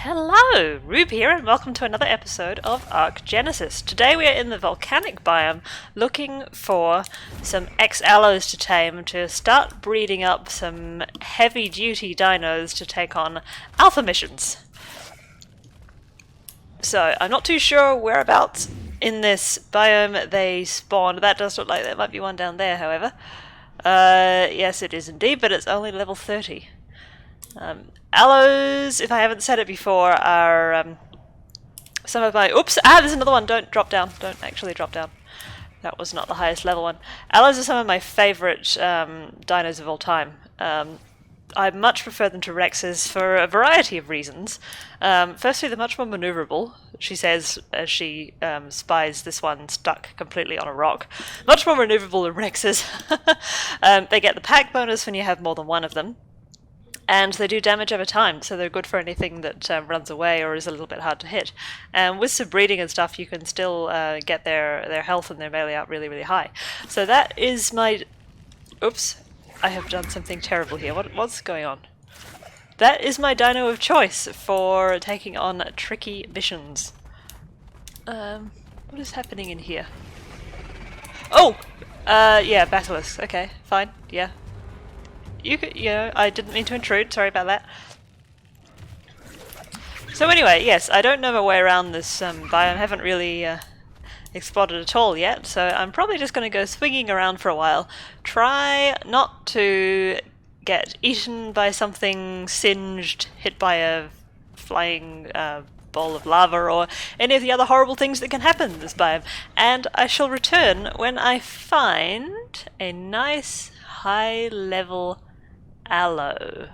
Hello, Rube here, and welcome to another episode of Ark Genesis. Today we are in the volcanic biome looking for some X-Allos to tame to start breeding up some heavy-duty dinos to take on alpha missions. So, I'm not too sure whereabouts in this biome they spawned. That does look like there might be one down there, however. Yes, it is indeed, but it's only level 30. Allos, if I haven't said it before, are some of my... Oops! There's another one! Don't drop down. Don't actually drop down. That was not the highest level one. Allos are some of my favourite dinos of all time. I much prefer them to Rexes for a variety of reasons. Firstly, they're much more manoeuvrable, she says as she spies this one stuck completely on a rock. Much more manoeuvrable than Rexes. They get the pack bonus when you have more than one of them. And they do damage over time, so they're good for anything that runs away or is a little bit hard to hit. And with some breeding and stuff, you can still get their health and their melee out really, really high. So that is my... Oops, I have done something terrible here. What's going on? That is my dino of choice for taking on tricky missions. What is happening in here? Oh! Yeah, Basilisk. Okay, fine, yeah. I didn't mean to intrude, sorry about that. So anyway, yes, I don't know my way around this biome, haven't really explored it at all yet, so I'm probably just going to go swinging around for a while. Try not to get eaten by something singed, hit by a flying bowl of lava, or any of the other horrible things that can happen in this biome. And I shall return when I find a nice high-level allo.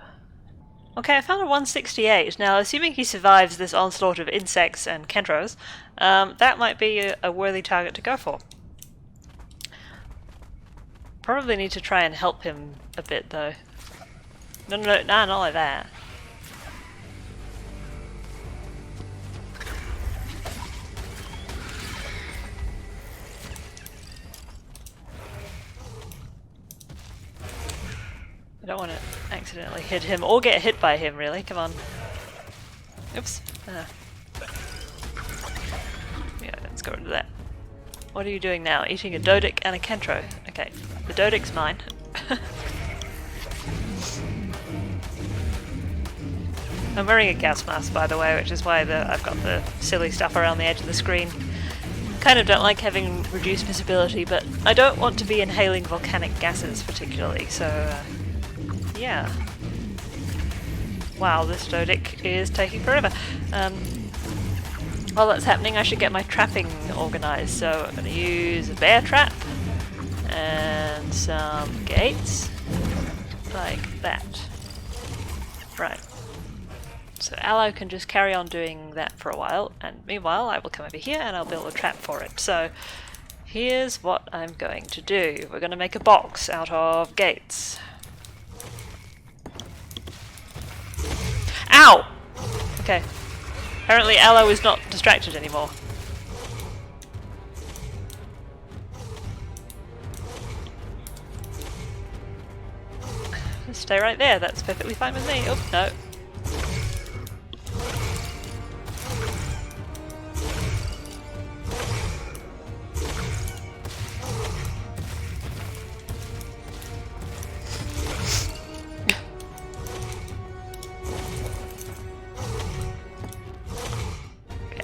Okay, I found a 168. Now, assuming he survives this onslaught of insects and kentros, that might be a worthy target to go for. Probably need to try and help him a bit, though. No, not like that. I don't want to accidentally hit him, or get hit by him, really. Come on. Oops. Yeah, let's go into that. What are you doing now? Eating a Dodic and a Kentro. Okay, the Dodic's mine. I'm wearing a gas mask, by the way, which is why I've got the silly stuff around the edge of the screen. Kind of don't like having reduced visibility, but I don't want to be inhaling volcanic gases particularly, so... yeah. Wow, this Dodic is taking forever. While that's happening, I should get my trapping organised. So I'm going to use a bear trap and some gates like that. Right. So Allo can just carry on doing that for a while, and meanwhile I will come over here and I'll build a trap for it. So here's what I'm going to do. We're going to make a box out of gates. Ow! Okay. Apparently Allo is not distracted anymore. Just stay right there, that's perfectly fine with me. Oh, no.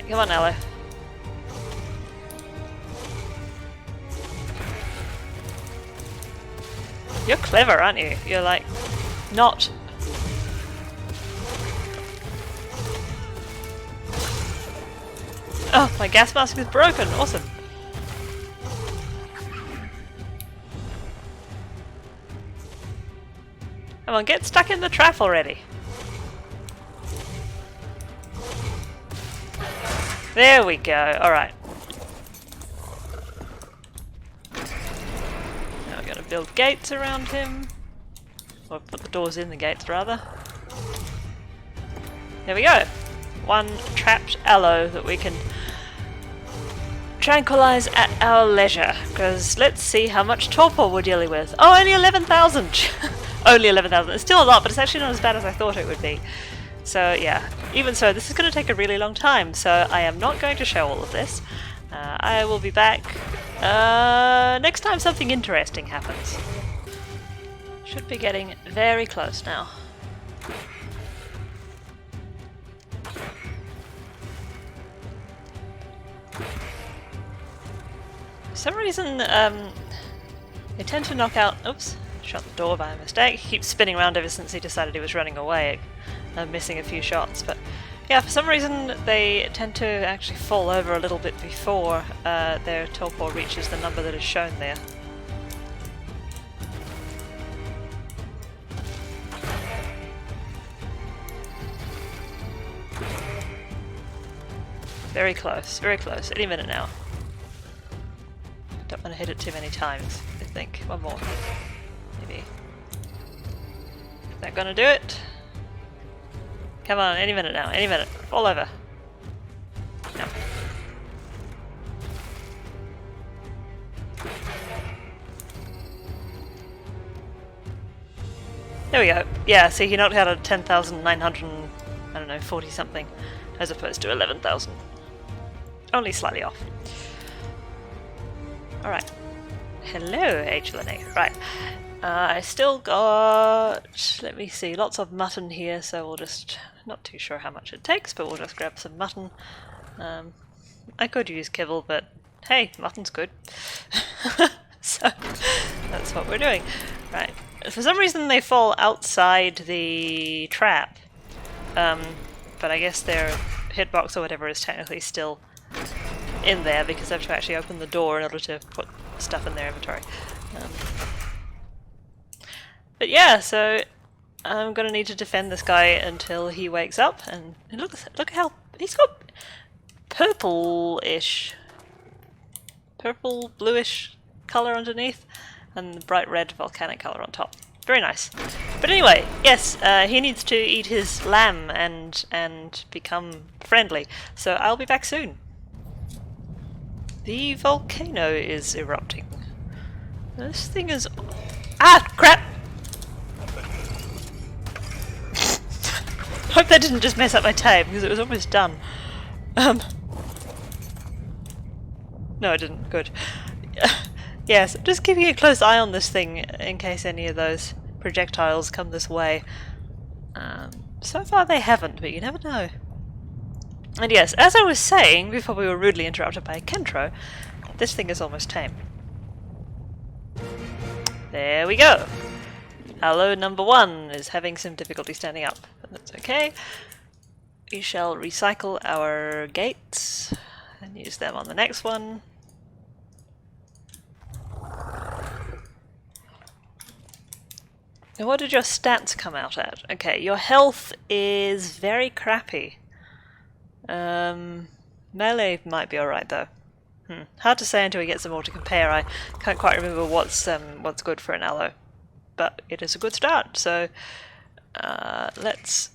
Come on, Allo. You're clever, aren't you? You're like, not... Oh, my gas mask is broken! Awesome! Come on, get stuck in the trap already! There we go, alright. Now we're going to build gates around him. Or put the doors in the gates, rather. There we go! One trapped allo that we can tranquilize at our leisure. Because let's see how much torpor we're dealing with. Oh, only 11,000! Only 11,000. It's still a lot, but it's actually not as bad as I thought it would be. So yeah, even so, this is going to take a really long time, so I am not going to show all of this. I will be back next time something interesting happens. Should be getting very close now. For some reason, they tend to knock out... Oops, shut the door by mistake. He keeps spinning around ever since he decided he was running away. I'm missing a few shots, but yeah, for some reason they tend to actually fall over a little bit before their torpor reaches the number that is shown there. Very close, any minute now. Don't want to hit it too many times, I think. One more, maybe. Is that gonna do it? Come on, any minute now, any minute. Fall over. No. There we go. Yeah, see, he knocked out a 10,900, I don't know, 40 something, as opposed to 11,000. Only slightly off. Alright. Hello, HLNA. Right. I still got, let me see, lots of mutton here, so we'll just, not too sure how much it takes, but we'll just grab some mutton. I could use kibble, but hey, mutton's good. So, that's what we're doing. Right. For some reason they fall outside the trap, but I guess their hitbox or whatever is technically still in there because I have to actually open the door in order to put stuff in their inventory. But yeah, so I'm gonna need to defend this guy until he wakes up, and look how he's got purple-ish, purple bluish color underneath, and the bright red volcanic color on top. Very nice. But anyway, yes, he needs to eat his lamb and become friendly. So I'll be back soon. The volcano is erupting. This thing is... Ah! Crap! Hope that didn't just mess up my tame, because it was almost done. No, it didn't. Good. Yes, just keeping a close eye on this thing in case any of those projectiles come this way. So far they haven't, but you never know. And yes, as I was saying before we were rudely interrupted by a Kentro, this thing is almost tame. There we go! Allo number 1 is having some difficulty standing up, but that's okay. We shall recycle our gates and use them on the next one. Now what did your stats come out at? Okay, your health is very crappy. Melee might be alright though. Hard to say until we get some more to compare. I can't quite remember what's good for an allo. But it is a good start, so let's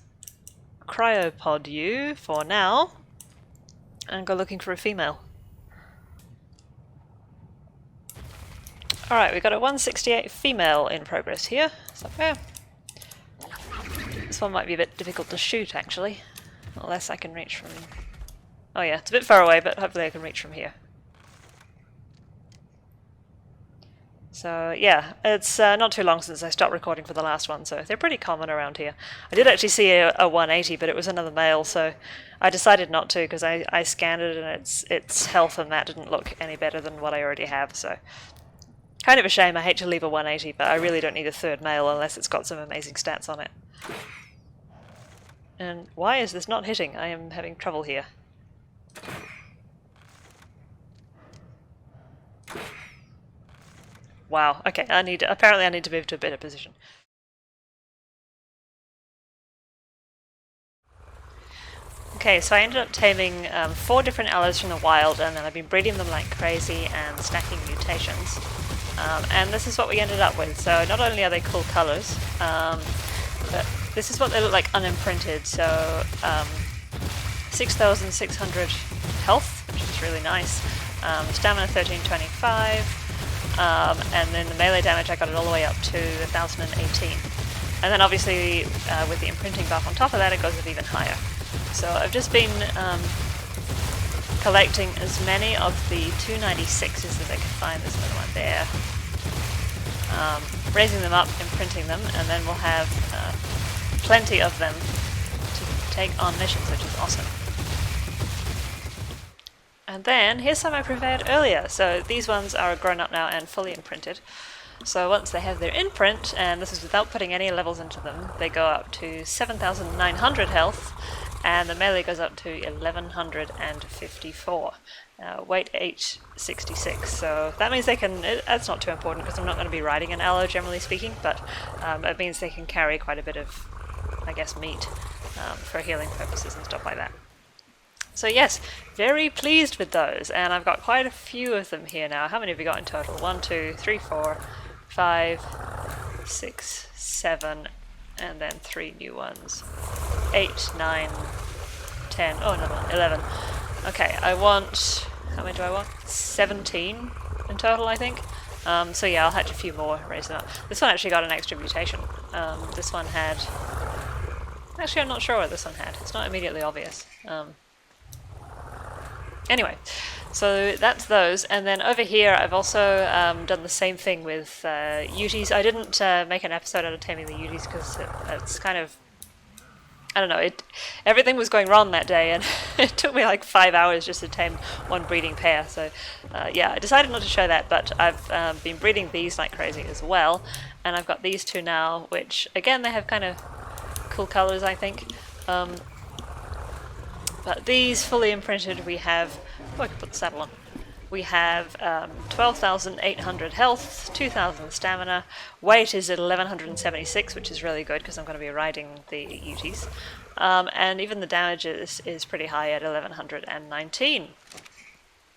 cryopod you for now and go looking for a female. Alright, we've got a 168 female in progress here, somewhere. This one might be a bit difficult to shoot actually, unless I can reach from... Oh yeah, it's a bit far away, but hopefully I can reach from here. So yeah, it's not too long since I stopped recording for the last one, so they're pretty common around here. I did actually see a 180, but it was another male, so I decided not to because I scanned it and its health and that didn't look any better than what I already have, so... Kind of a shame, I hate to leave a 180, but I really don't need a third male unless it's got some amazing stats on it. And why is this not hitting? I am having trouble here. Wow, okay, apparently I need to move to a better position. Okay, so I ended up taming 4 different allos from the wild, and then I've been breeding them like crazy and stacking mutations. And this is what we ended up with. So not only are they cool colours, but this is what they look like unimprinted. So 6,600 health, which is really nice. Stamina 1325. And then the melee damage, I got it all the way up to 1,018. And then obviously with the imprinting buff on top of that, it goes up even higher. So I've just been collecting as many of the 296s as I can find. There's another one there. Raising them up, imprinting them, and then we'll have plenty of them to take on missions, which is awesome. And then here's some I prepared earlier. So these ones are grown up now and fully imprinted. So once they have their imprint, and this is without putting any levels into them, they go up to 7,900 health, and the melee goes up to 1,154. Weight 866, so that means they can, that's not too important because I'm not going to be riding an allo generally speaking, but it means they can carry quite a bit of, I guess, meat for healing purposes and stuff like that. So yes, very pleased with those, and I've got quite a few of them here now. How many have we got in total? 1, 2, 3, 4, 5, 6, 7, and then 3 new ones. 8, 9, 10, oh another one, 11. Okay, I want, how many do I want? 17 in total, I think. So yeah, I'll hatch a few more, raise them up. This one actually got an extra mutation. This one had, actually I'm not sure what this one had. It's not immediately obvious. Anyway, so that's those, and then over here I've also done the same thing with Uties. I didn't make an episode out of taming the Uties because it's kind of, I don't know, everything was going wrong that day, and it took me like 5 hours just to tame one breeding pair, so yeah, I decided not to show that, but I've been breeding these like crazy as well, and I've got these two now, which again they have kind of cool colors, I think. But these fully imprinted, we have, oh I can put the saddle on, we have 12,800 health, 2,000 stamina, weight is at 1,176, which is really good because I'm going to be riding the Uties, and even the damage is pretty high at 1,119.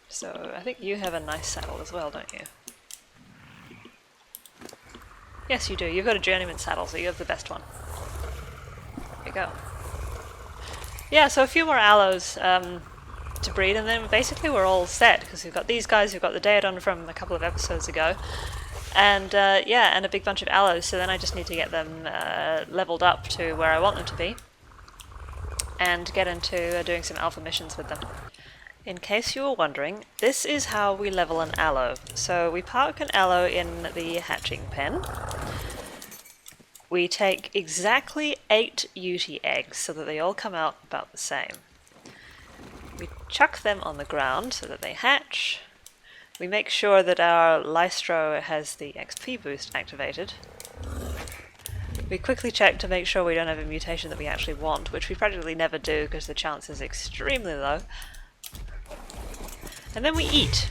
So I think you have a nice saddle as well, don't you? Yes you do, you've got a journeyman saddle, so you have the best one. There you go. Yeah, so a few more allos to breed, and then basically we're all set, because we've got these guys, we've got the Daedon from a couple of episodes ago, and yeah, and a big bunch of allos, so then I just need to get them leveled up to where I want them to be, and get into doing some alpha missions with them. In case you were wondering, this is how we level an allo. So we park an allo in the hatching pen. We take exactly 8 Uti eggs so that they all come out about the same. We chuck them on the ground so that they hatch. We make sure that our Lystro has the XP boost activated. We quickly check to make sure we don't have a mutation that we actually want, which we practically never do because the chance is extremely low. And then we eat.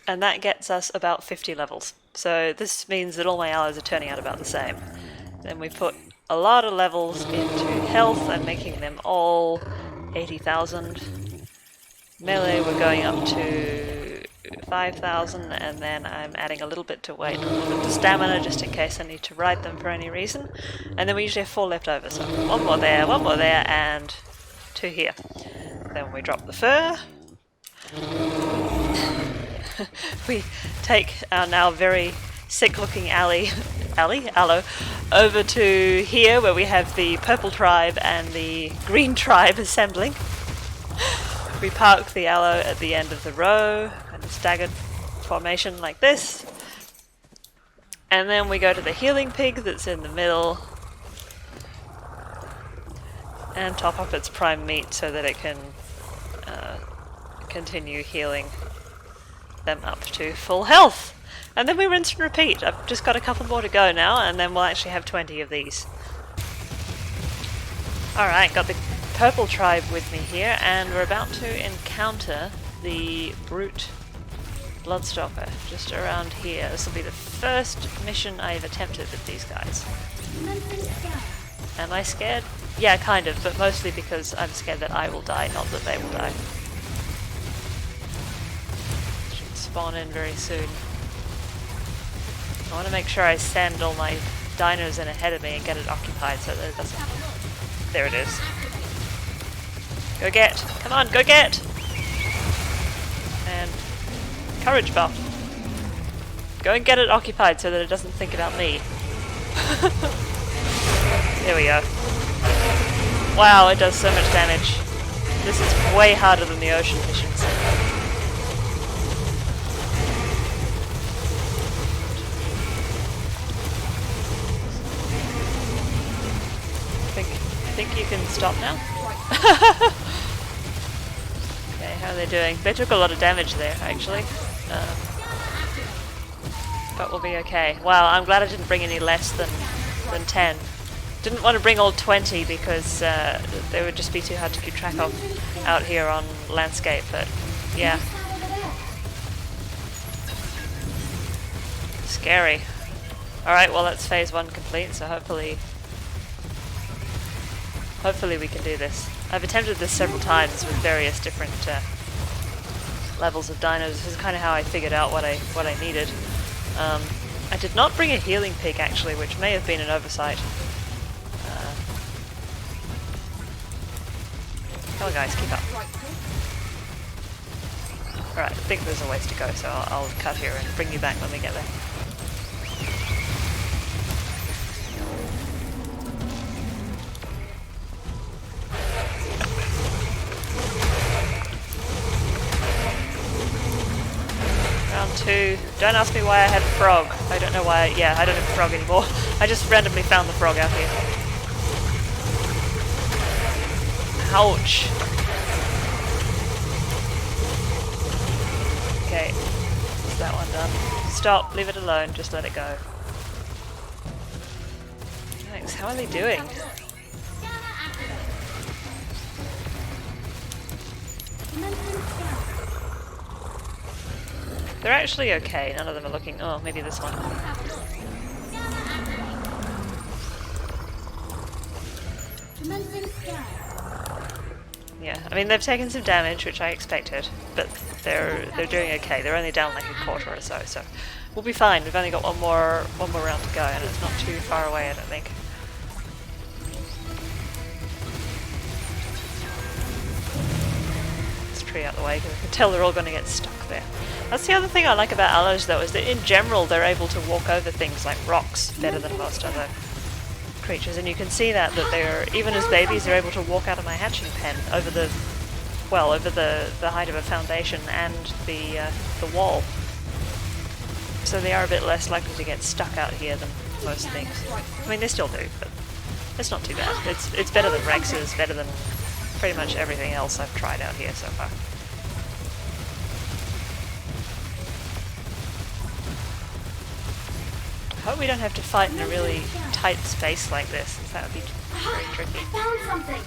And that gets us about 50 levels. So this means that all my allies are turning out about the same. Then we put a lot of levels into health and making them all 80,000. Melee we're going up to 5,000, and then I'm adding a little bit to weight, a little bit to stamina just in case I need to ride them for any reason. And then we usually have 4 left over, so 1 more there, and 2 here. Then we drop the fur. We take our now very sick-looking allo over to here where we have the purple tribe and the green tribe assembling. We park the allo at the end of the row, kind of staggered formation like this. And then we go to the healing pig that's in the middle and top up its prime meat so that it can continue healing them up to full health. And then we rinse and repeat. I've just got a couple more to go now, and then we'll actually have 20 of these. Alright, got the purple tribe with me here, and we're about to encounter the brute Bloodstalker just around here. This will be the first mission I've attempted with these guys. Am I scared? Yeah, kind of, but mostly because I'm scared that I will die, not that they will die. Should spawn in very soon. I want to make sure I send all my dinos in ahead of me and get it occupied so that it doesn't... There it is. Go get! Come on, go get! Courage buff. Go and get it occupied so that it doesn't think about me. There we go. Wow, it does so much damage. This is way harder than the ocean missions. I think you can stop now. Okay, how are they doing? They took a lot of damage there, actually. But we'll be okay. Wow, I'm glad I didn't bring any less than 10. Didn't want to bring all 20 because they would just be too hard to keep track of out here on landscape, but yeah. Scary. Alright, well that's phase 1 complete, so hopefully we can do this. I've attempted this several times with various different levels of dinos. This is kind of how I figured out what I needed. I did not bring a healing pick actually, which may have been an oversight. Come on guys, keep up. Alright, I think there's a ways to go, so I'll cut here and bring you back when we get there. Round 2. Don't ask me why I had a frog. I don't know why. Yeah, I don't have a frog anymore. I just randomly found the frog out here. Ouch. Okay, is that one done? Stop, leave it alone, just let it go. Thanks, how are they doing? They're actually okay, none of them are looking... Oh, maybe this one. Yeah, I mean they've taken some damage, which I expected, but they're doing okay. They're only down like a quarter or so, so we'll be fine. We've only got one more round to go, and it's not too far away, I don't think. Let's tree out the way, because I can tell they're all going to get stuck there. That's the other thing I like about allos, though, is that in general they're able to walk over things like rocks better than most other creatures, and you can see that they're, even as babies, they're able to walk out of my hatching pen over the height of a foundation and the wall. So they are a bit less likely to get stuck out here than most things. I mean, they still do, but it's not too bad. It's better than Rex's, better than pretty much everything else I've tried out here so far. I hope we don't have to fight in a really tight space like this, since that would be very tricky. I found something.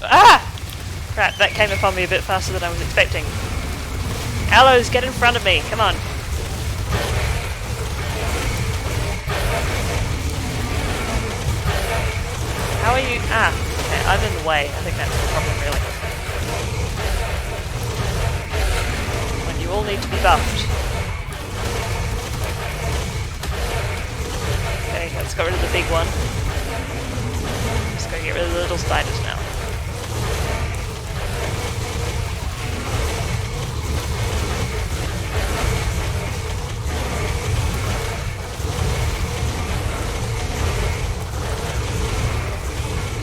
Ah! Crap, that came upon me a bit faster than I was expecting. Allos, get in front of me, come on. How are you? Ah, okay, I'm in the way. I think that's the problem, really. You all need to be buffed. Okay, let's get rid of the big one. Just go get rid of the little spiders now.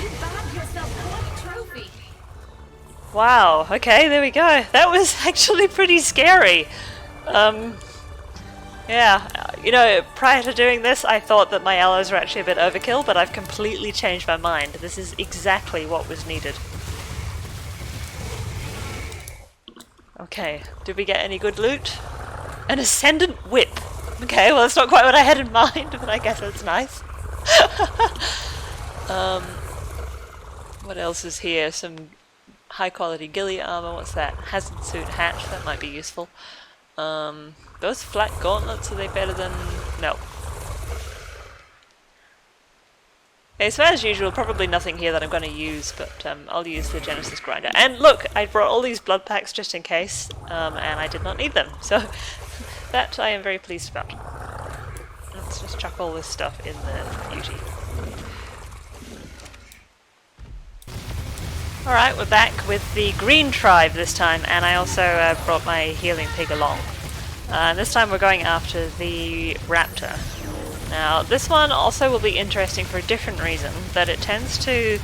You bagged yourself quite a trophy. Wow, okay, there we go. That was actually pretty scary. Yeah, you know, prior to doing this, I thought that my allos were actually a bit overkill, but I've completely changed my mind. This is exactly what was needed. Okay, did we get any good loot? An Ascendant Whip. Okay, well that's not quite what I had in mind, but I guess it's nice. What else is here? Some high quality ghillie armor. What's that? Hazard suit hatch. That might be useful. Those flat gauntlets, are they better than... No. Okay, so as usual, probably nothing here that I'm going to use, but I'll use the Genesis grinder. And look, I brought all these blood packs just in case, and I did not need them, so that I am very pleased about. Let's just chuck all this stuff in the beauty. Alright, we're back with the green tribe this time, and I also brought my healing pig along. This time we're going after the Raptor. Now, this one also will be interesting for a different reason, that it tends to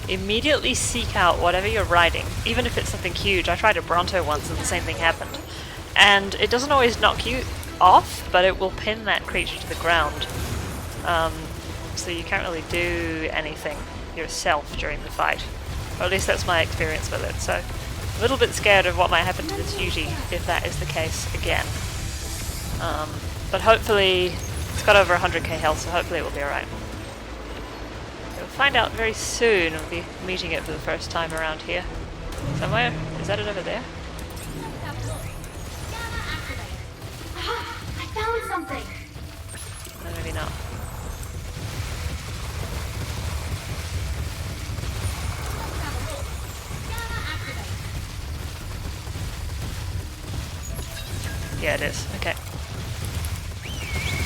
immediately seek out whatever you're riding, even if it's something huge. I tried a Bronto once and the same thing happened. And it doesn't always knock you off, but it will pin that creature to the ground. So you can't really do anything yourself during the fight. Or at least that's my experience with it, so a little bit scared of what might happen to this Yuji if that is the case again. But hopefully, it's got over 100k health, so hopefully it will be alright. We'll find out very soon. We'll be meeting it for the first time around here. Somewhere? Is that it over there? I found something. No, maybe not. Yeah, it is. Okay.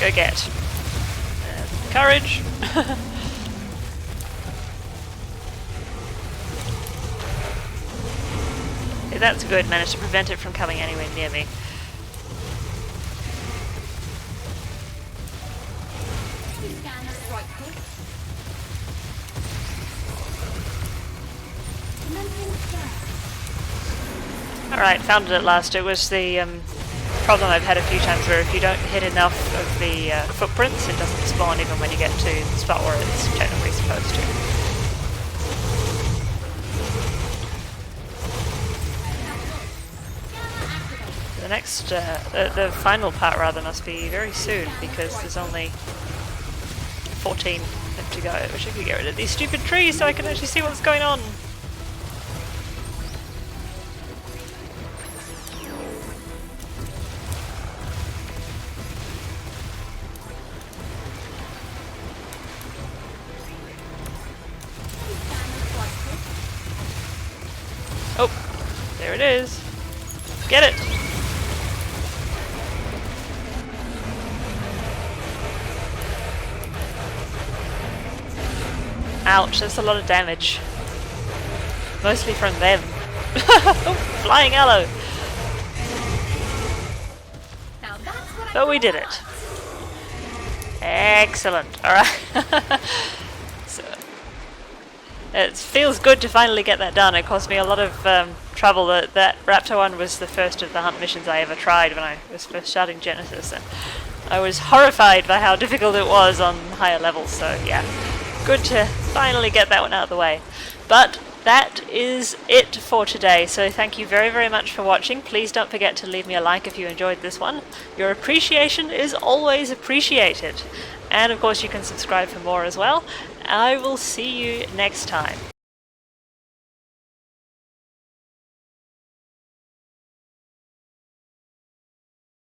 Go get. Courage! Yeah, that's good. Managed to prevent it from coming anywhere near me. Alright, found it at last. It was the problem I've had a few times where if you don't hit enough of the footprints, it doesn't spawn even when you get to the spot where it's technically supposed to. The next, the final part rather must be very soon because there's only 14 left to go. I wish I could get rid of these stupid trees so I can actually see what's going on. Oh, there it is. Get it! Ouch, that's a lot of damage. Mostly from them. Oh, flying allo! But we did it. Excellent. Alright. So, it feels good to finally get that done. It cost me a lot of trouble. That Raptor one was the first of the hunt missions I ever tried when I was first starting Genesis, and I was horrified by how difficult it was on higher levels, so yeah. Good to finally get that one out of the way. But that is it for today, so thank you very, very much for watching. Please don't forget to leave me a like if you enjoyed this one. Your appreciation is always appreciated. And of course you can subscribe for more as well. I will see you next time.